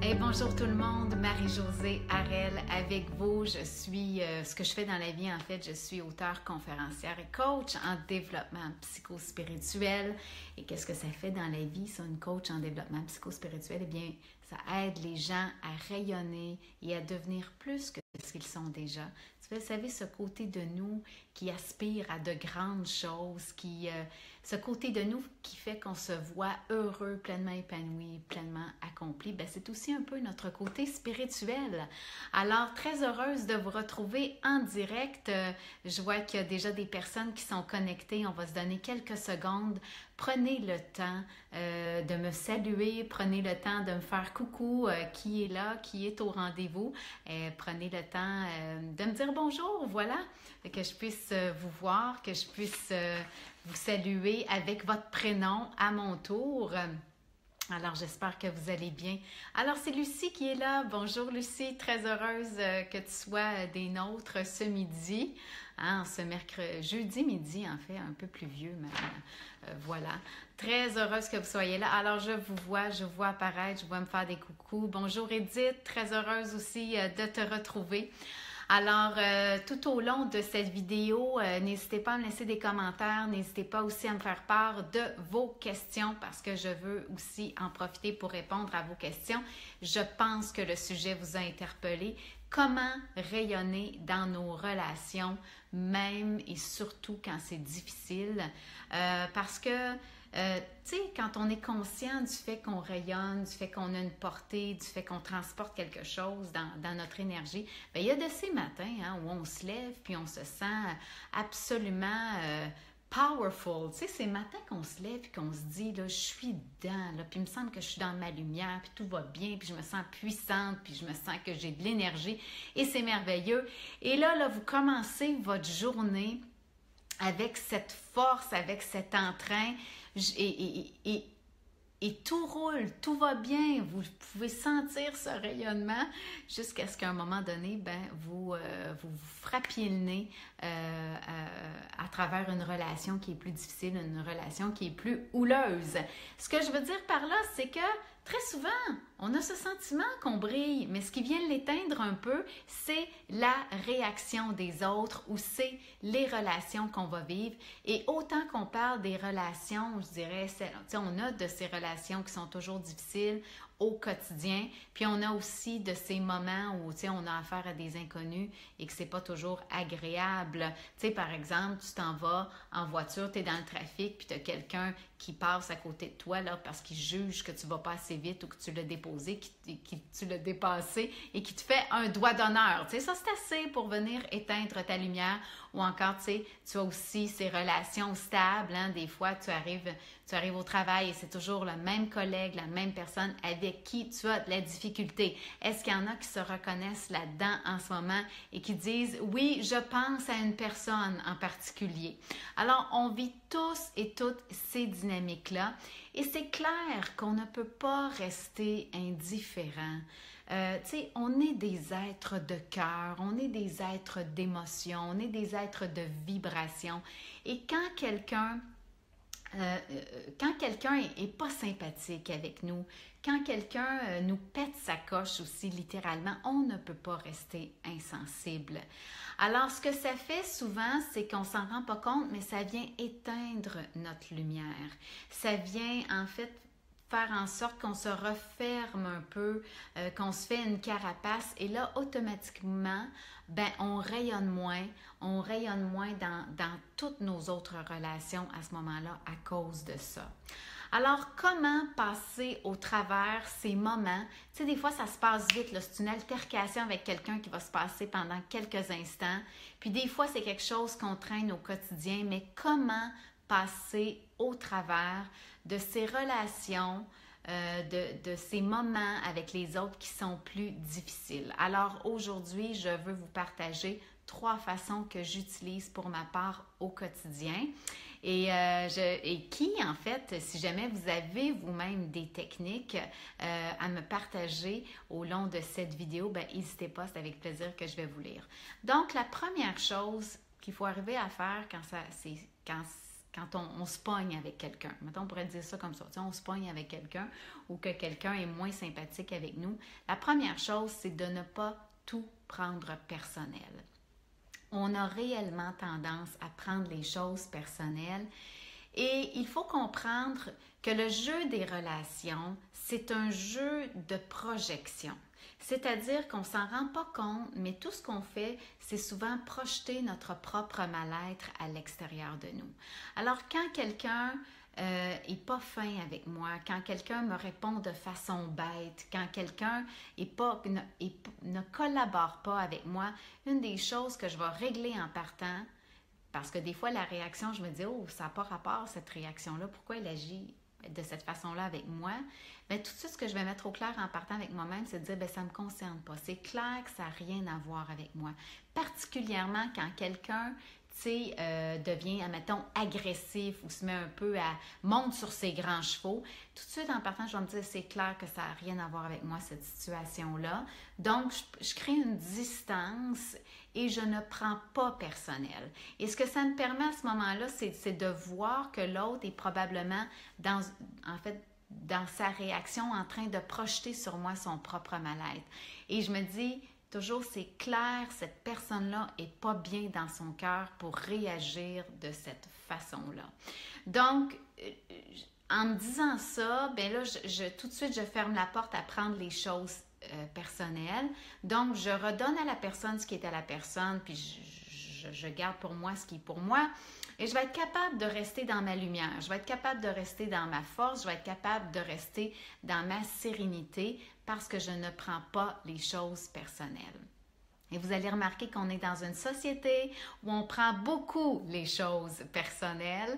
Hey, bonjour tout le monde, Marie-Josée Harel avec vous. Je suis, ce que je fais dans la vie en fait, je suis auteure, conférencière et coach en développement psychospirituel. Et qu'est-ce que ça fait dans la vie, ça, une coach en développement psychospirituel? Eh bien, ça aide les gens à rayonner et à devenir plus que ce qu'ils sont déjà. Vous savez, ce côté de nous qui aspire à de grandes choses, ce côté de nous qui fait qu'on se voit heureux, pleinement épanoui, pleinement accompli, ben c'est aussi un peu notre côté spirituel. Alors, très heureuse de vous retrouver en direct. Je vois qu'il y a déjà des personnes qui sont connectées. On va se donner quelques secondes. Prenez le temps de me saluer, prenez le temps de me faire coucou, qui est là, qui est au rendez-vous. Prenez le temps de me dire bonjour, voilà, que je puisse vous voir, que je puisse vous saluer avec votre prénom à mon tour. Alors, j'espère que vous allez bien. Alors, c'est Lucie qui est là. Bonjour Lucie, très heureuse que tu sois des nôtres ce midi. Ce jeudi midi, en fait, un peu plus vieux même. Voilà. Très heureuse que vous soyez là. Alors, je vous vois apparaître, je vois me faire des coucous. Bonjour Edith, très heureuse aussi de te retrouver. Alors, tout au long de cette vidéo, n'hésitez pas à me laisser des commentaires, n'hésitez pas aussi à me faire part de vos questions parce que je veux aussi en profiter pour répondre à vos questions. Je pense que le sujet vous a interpellé. Comment rayonner dans nos relations, même et surtout quand c'est difficile, parce que tu sais, quand on est conscient du fait qu'on rayonne, du fait qu'on a une portée, du fait qu'on transporte quelque chose dans notre énergie, bien, il y a de ces matins où on se lève puis on se sent absolument powerful. Tu sais, ces matins qu'on se lève et qu'on se dit, là, je suis dedans, là, puis il me semble que je suis dans ma lumière, puis tout va bien, puis je me sens puissante, puis je me sens que j'ai de l'énergie et c'est merveilleux. Et là, vous commencez votre journée avec cette force, avec cet entrain et tout roule, tout va bien. Vous pouvez sentir ce rayonnement jusqu'à ce qu'à un moment donné, vous frappiez le nez à travers une relation qui est plus difficile, une relation qui est plus houleuse. Ce que je veux dire par là, c'est que très souvent, on a ce sentiment qu'on brille, mais ce qui vient l'éteindre un peu, c'est la réaction des autres ou c'est les relations qu'on va vivre. Et autant qu'on parle des relations, je dirais, on a de ces relations qui sont toujours difficiles au quotidien, puis on a aussi de ces moments où on a affaire à des inconnus et que c'est pas toujours agréable. Tu sais, par exemple, tu t'en vas en voiture, tu es dans le trafic, puis tu as quelqu'un qui passe à côté de toi là, parce qu'il juge que tu vas pas assez vite ou que tu l'as déposé, que tu l'as dépassé et qui te fait un doigt d'honneur. Tu sais, ça c'est assez pour venir éteindre ta lumière. Ou encore, tu as aussi ces relations stables. Des fois, tu arrives au travail et c'est toujours le même collègue, la même personne avec qui tu as de la difficulté. Est-ce qu'il y en a qui se reconnaissent là-dedans en ce moment et qui disent « Oui, je pense à une personne en particulier ». Alors, on vit tous et toutes ces dynamiques-là et c'est clair qu'on ne peut pas rester indifférent. On est des êtres de cœur, on est des êtres d'émotion, on est des êtres de vibration. Et quand quelqu'un est pas sympathique avec nous, quand quelqu'un nous pète sa coche aussi littéralement, on ne peut pas rester insensible. Alors, ce que ça fait souvent, c'est qu'on s'en rend pas compte, mais ça vient éteindre notre lumière. Ça vient en fait faire en sorte qu'on se referme un peu, qu'on se fait une carapace et là, automatiquement, on rayonne moins dans toutes nos autres relations à ce moment-là à cause de ça. Alors, comment passer au travers ces moments? Tu sais, des fois, ça se passe vite, là. C'est une altercation avec quelqu'un qui va se passer pendant quelques instants. Puis des fois, c'est quelque chose qu'on traîne au quotidien, mais comment passer au travers de ces relations, de ces moments avec les autres qui sont plus difficiles. Alors aujourd'hui, je veux vous partager 3 façons que j'utilise pour ma part au quotidien et qui, en fait, si jamais vous avez vous-même des techniques à me partager au long de cette vidéo, n'hésitez pas, c'est avec plaisir que je vais vous lire. Donc, la première chose qu'il faut arriver à faire quand quand on se pogne avec quelqu'un. Mettons, on pourrait dire ça comme ça. Tu sais, on se pogne avec quelqu'un ou que quelqu'un est moins sympathique avec nous. La première chose, c'est de ne pas tout prendre personnel. On a réellement tendance à prendre les choses personnelles et il faut comprendre que le jeu des relations, c'est un jeu de projection. C'est-à-dire qu'on ne s'en rend pas compte, mais tout ce qu'on fait, c'est souvent projeter notre propre mal-être à l'extérieur de nous. Alors, quand quelqu'un n'est pas fin avec moi, quand quelqu'un me répond de façon bête, quand quelqu'un ne collabore pas avec moi, une des choses que je vais régler en partant, parce que des fois, la réaction, je me dis, oh, ça n'a pas rapport, cette réaction-là, pourquoi elle agit de cette façon-là avec moi? Bien, tout de suite, ce que je vais mettre au clair en partant avec moi-même, c'est de dire, bien, ça ne me concerne pas. C'est clair que ça n'a rien à voir avec moi. Particulièrement quand quelqu'un, tu sais, devient, admettons, agressif ou se met un peu monte sur ses grands chevaux. Tout de suite, en partant, je vais me dire, c'est clair que ça n'a rien à voir avec moi, cette situation-là. Donc, je crée une distance et je ne prends pas personnel. Et ce que ça me permet à ce moment-là, c'est de voir que l'autre est probablement dans sa réaction en train de projeter sur moi son propre mal-être. Et je me dis toujours, c'est clair, cette personne-là n'est pas bien dans son cœur pour réagir de cette façon-là. Donc, en me disant ça, bien là, tout de suite, je ferme la porte à prendre les choses personnelles. Donc, je redonne à la personne ce qui est à la personne, puis je garde pour moi ce qui est pour moi. Et je vais être capable de rester dans ma lumière, je vais être capable de rester dans ma force, je vais être capable de rester dans ma sérénité parce que je ne prends pas les choses personnelles. Et vous allez remarquer qu'on est dans une société où on prend beaucoup les choses personnelles.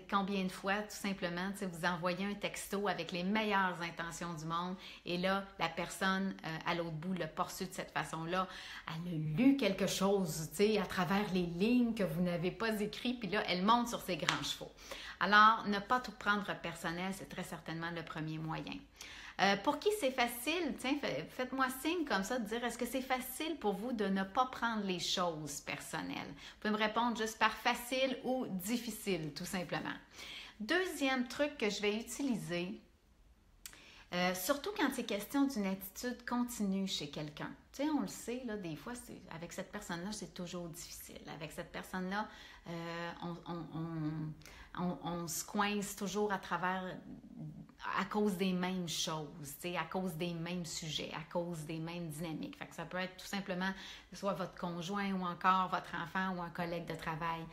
Combien de fois, tout simplement, vous envoyez un texto avec les meilleures intentions du monde et là, la personne à l'autre bout le poursuit de cette façon-là. Elle a lu quelque chose, à travers les lignes que vous n'avez pas écrites, puis là, elle monte sur ses grands chevaux. Alors, ne pas tout prendre personnel, c'est très certainement le premier moyen. Pour qui c'est facile, faites-moi signe comme ça de dire est-ce que c'est facile pour vous de ne pas prendre les choses personnelles? Vous pouvez me répondre juste par facile ou difficile, tout simplement. Deuxième truc que je vais utiliser, surtout quand c'est question d'une attitude continue chez quelqu'un. Tu sais, on le sait, là, des fois, avec cette personne-là, c'est toujours difficile. Avec cette personne-là, on se coince toujours à cause des mêmes choses, à cause des mêmes sujets, à cause des mêmes dynamiques. Fait que ça peut être tout simplement soit votre conjoint ou encore votre enfant ou un collègue de travail.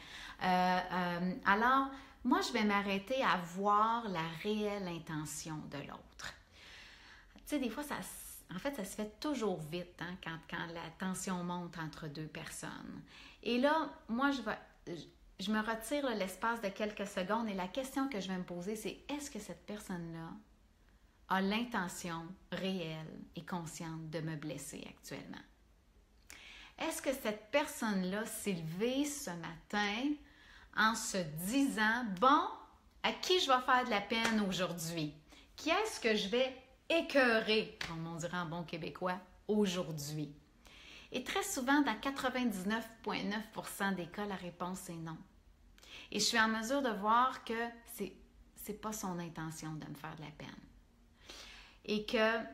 Alors, moi, je vais m'arrêter à voir la réelle intention de l'autre. Tu sais, des fois, ça se fait toujours vite quand la tension monte entre deux personnes. Et là, moi, je me retire l'espace de quelques secondes et la question que je vais me poser, c'est est-ce que cette personne-là a l'intention réelle et consciente de me blesser actuellement? Est-ce que cette personne-là s'est levée ce matin en se disant, bon, à qui je vais faire de la peine aujourd'hui? Qui est-ce que je vais écœurer, comme on dirait en bon québécois, aujourd'hui? Et très souvent, dans 99,9% des cas, la réponse est non. Et je suis en mesure de voir que c'est pas son intention de me faire de la peine. Et qu'il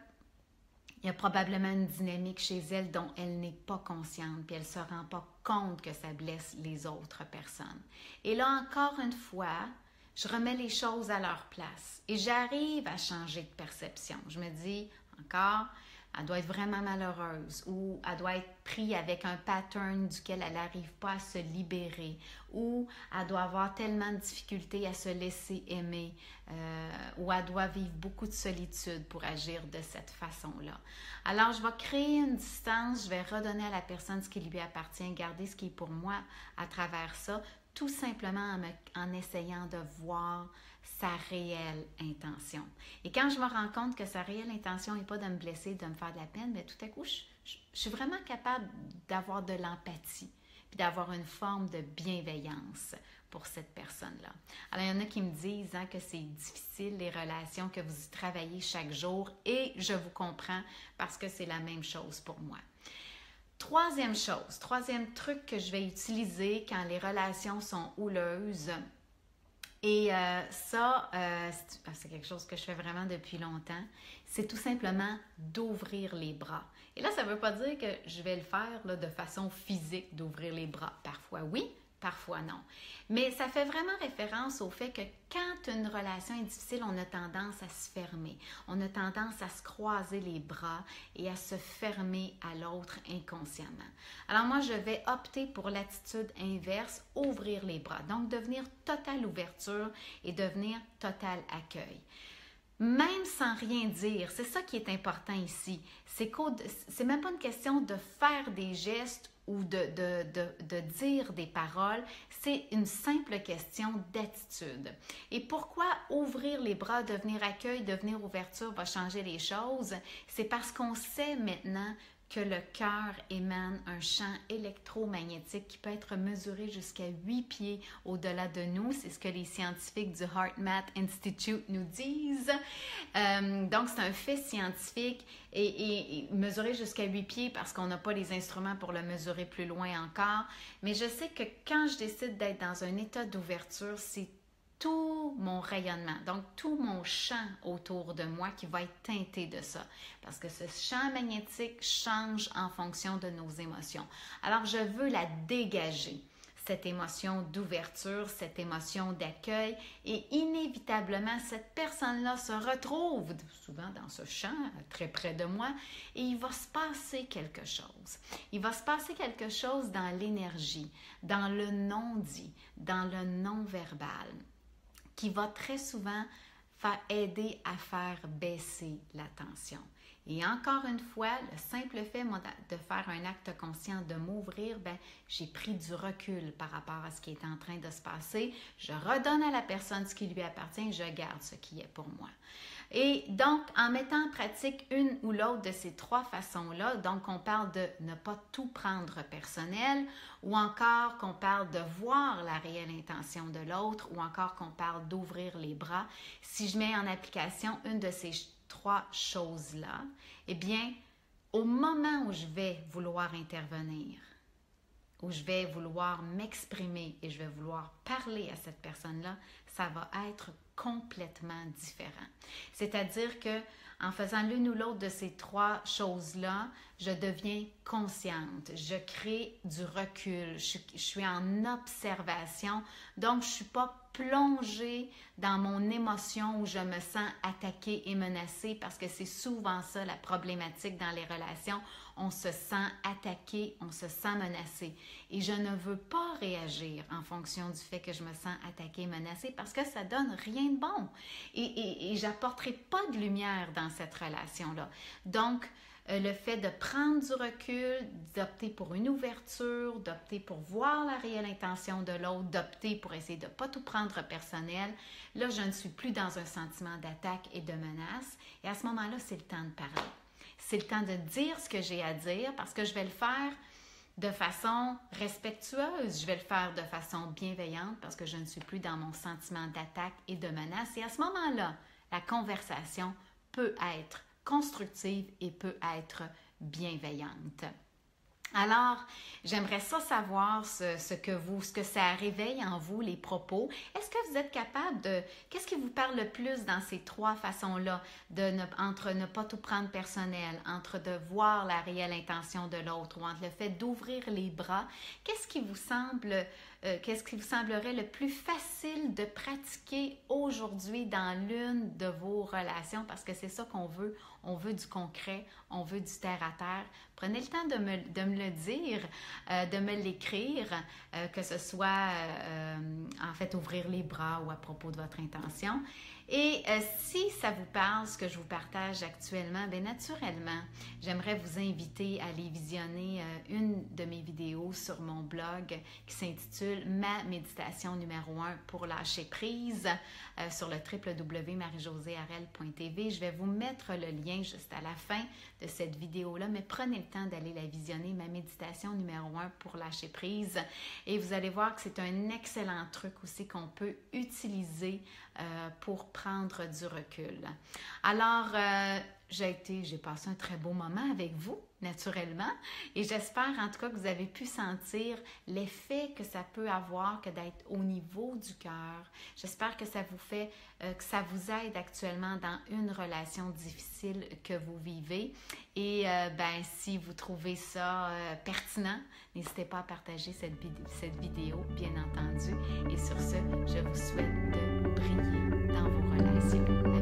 y a probablement une dynamique chez elle dont elle n'est pas consciente, puis elle ne se rend pas compte que ça blesse les autres personnes. Et là, encore une fois, je remets les choses à leur place et j'arrive à changer de perception. Je me dis, encore, elle doit être vraiment malheureuse ou elle doit être prise avec un pattern duquel elle n'arrive pas à se libérer ou elle doit avoir tellement de difficultés à se laisser aimer ou elle doit vivre beaucoup de solitude pour agir de cette façon-là. Alors, je vais créer une distance, je vais redonner à la personne ce qui lui appartient, garder ce qui est pour moi à travers ça, tout simplement en essayant de voir sa réelle intention. Et quand je me rends compte que sa réelle intention n'est pas de me blesser, de me faire de la peine, bien, tout à coup, je suis vraiment capable d'avoir de l'empathie puis d'avoir une forme de bienveillance pour cette personne-là. Alors, il y en a qui me disent que c'est difficile, les relations, que vous y travaillez chaque jour, et je vous comprends parce que c'est la même chose pour moi. Troisième chose, troisième truc que je vais utiliser quand les relations sont houleuses, Et c'est quelque chose que je fais vraiment depuis longtemps. C'est tout simplement d'ouvrir les bras. Et là, ça ne veut pas dire que je vais le faire là, de façon physique, d'ouvrir les bras. Parfois oui, parfois non. Mais ça fait vraiment référence au fait que quand une relation est difficile, on a tendance à se fermer. On a tendance à se croiser les bras et à se fermer à l'autre inconsciemment. Alors moi, je vais opter pour l'attitude inverse, ouvrir les bras. Donc, devenir totale ouverture et devenir total accueil. Même sans rien dire, c'est ça qui est important ici. C'est même pas une question de faire des gestes ou de dire des paroles, c'est une simple question d'attitude. Et pourquoi ouvrir les bras, devenir accueil, devenir ouverture va changer les choses? C'est parce qu'on sait maintenant que le cœur émane un champ électromagnétique qui peut être mesuré jusqu'à 8 pieds au-delà de nous. C'est ce que les scientifiques du HeartMath Institute nous disent. Donc, c'est un fait scientifique et mesuré jusqu'à 8 pieds parce qu'on n'a pas les instruments pour le mesurer plus loin encore. Mais je sais que quand je décide d'être dans un état d'ouverture, c'est tout mon rayonnement, donc tout mon champ autour de moi qui va être teinté de ça. Parce que ce champ magnétique change en fonction de nos émotions. Alors, je veux la dégager, cette émotion d'ouverture, cette émotion d'accueil, et inévitablement, cette personne-là se retrouve souvent dans ce champ, très près de moi, et il va se passer quelque chose. Il va se passer quelque chose dans l'énergie, dans le non-dit, dans le non-verbal, qui va très souvent aider à faire baisser la tension. Et encore une fois, le simple fait de faire un acte conscient, de m'ouvrir, j'ai pris du recul par rapport à ce qui est en train de se passer. Je redonne à la personne ce qui lui appartient, je garde ce qui est pour moi. Et donc, en mettant en pratique une ou l'autre de ces trois façons-là, donc on parle de ne pas tout prendre personnel, ou encore qu'on parle de voir la réelle intention de l'autre, ou encore qu'on parle d'ouvrir les bras. Si je mets en application une de ces trois choses-là, eh bien, au moment où je vais vouloir intervenir, où je vais vouloir m'exprimer et je vais vouloir parler à cette personne-là, ça va être complètement différent. C'est-à-dire que en faisant l'une ou l'autre de ces trois choses-là, je deviens consciente, je crée du recul, je suis en observation, donc je ne suis pas plongée dans mon émotion où je me sens attaquée et menacée parce que c'est souvent ça la problématique dans les relations. On se sent attaqué, on se sent menacé. Et je ne veux pas réagir en fonction du fait que je me sens attaquée et menacée parce que ça donne rien de bon. Et j'apporterai pas de lumière dans cette relation-là. Donc, le fait de prendre du recul, d'opter pour une ouverture, d'opter pour voir la réelle intention de l'autre, d'opter pour essayer de ne pas tout prendre personnel, là, je ne suis plus dans un sentiment d'attaque et de menace. Et à ce moment-là, c'est le temps de parler. C'est le temps de dire ce que j'ai à dire parce que je vais le faire de façon respectueuse, je vais le faire de façon bienveillante parce que je ne suis plus dans mon sentiment d'attaque et de menace. Et à ce moment-là, la conversation peut être constructive et peut être bienveillante. Alors, j'aimerais ça savoir ce que ça réveille en vous, les propos. Est-ce que vous êtes capable de... Qu'est-ce qui vous parle le plus dans ces trois façons-là, entre ne pas tout prendre personnel, entre de voir la réelle intention de l'autre ou entre le fait d'ouvrir les bras? Qu'est-ce qui vous semblerait le plus facile de pratiquer aujourd'hui dans l'une de vos relations? Parce que c'est ça qu'on veut. On veut du concret, on veut du terre-à-terre. Prenez le temps de me le dire, de me l'écrire, que ce soit en fait ouvrir les bras ou à propos de votre intention. Et si ça vous parle, ce que je vous partage actuellement, bien naturellement, j'aimerais vous inviter à aller visionner une de mes vidéos sur mon blog qui s'intitule « Ma méditation numéro 1 pour lâcher prise » sur le www.mariejoséarel.tv. Je vais vous mettre le lien juste à la fin de cette vidéo-là, mais prenez le temps d'aller la visionner, ma méditation numéro 1 pour lâcher prise. Et vous allez voir que c'est un excellent truc aussi qu'on peut utiliser pour prendre du recul. Alors, j'ai passé un très beau moment avec vous, naturellement, et j'espère en tout cas que vous avez pu sentir l'effet que ça peut avoir que d'être au niveau du cœur. J'espère que ça vous fait, que ça vous aide actuellement dans une relation difficile que vous vivez. Et si vous trouvez ça pertinent, n'hésitez pas à partager cette vidéo, bien entendu. Et sur ce, je vous souhaite de briller dans vos relations.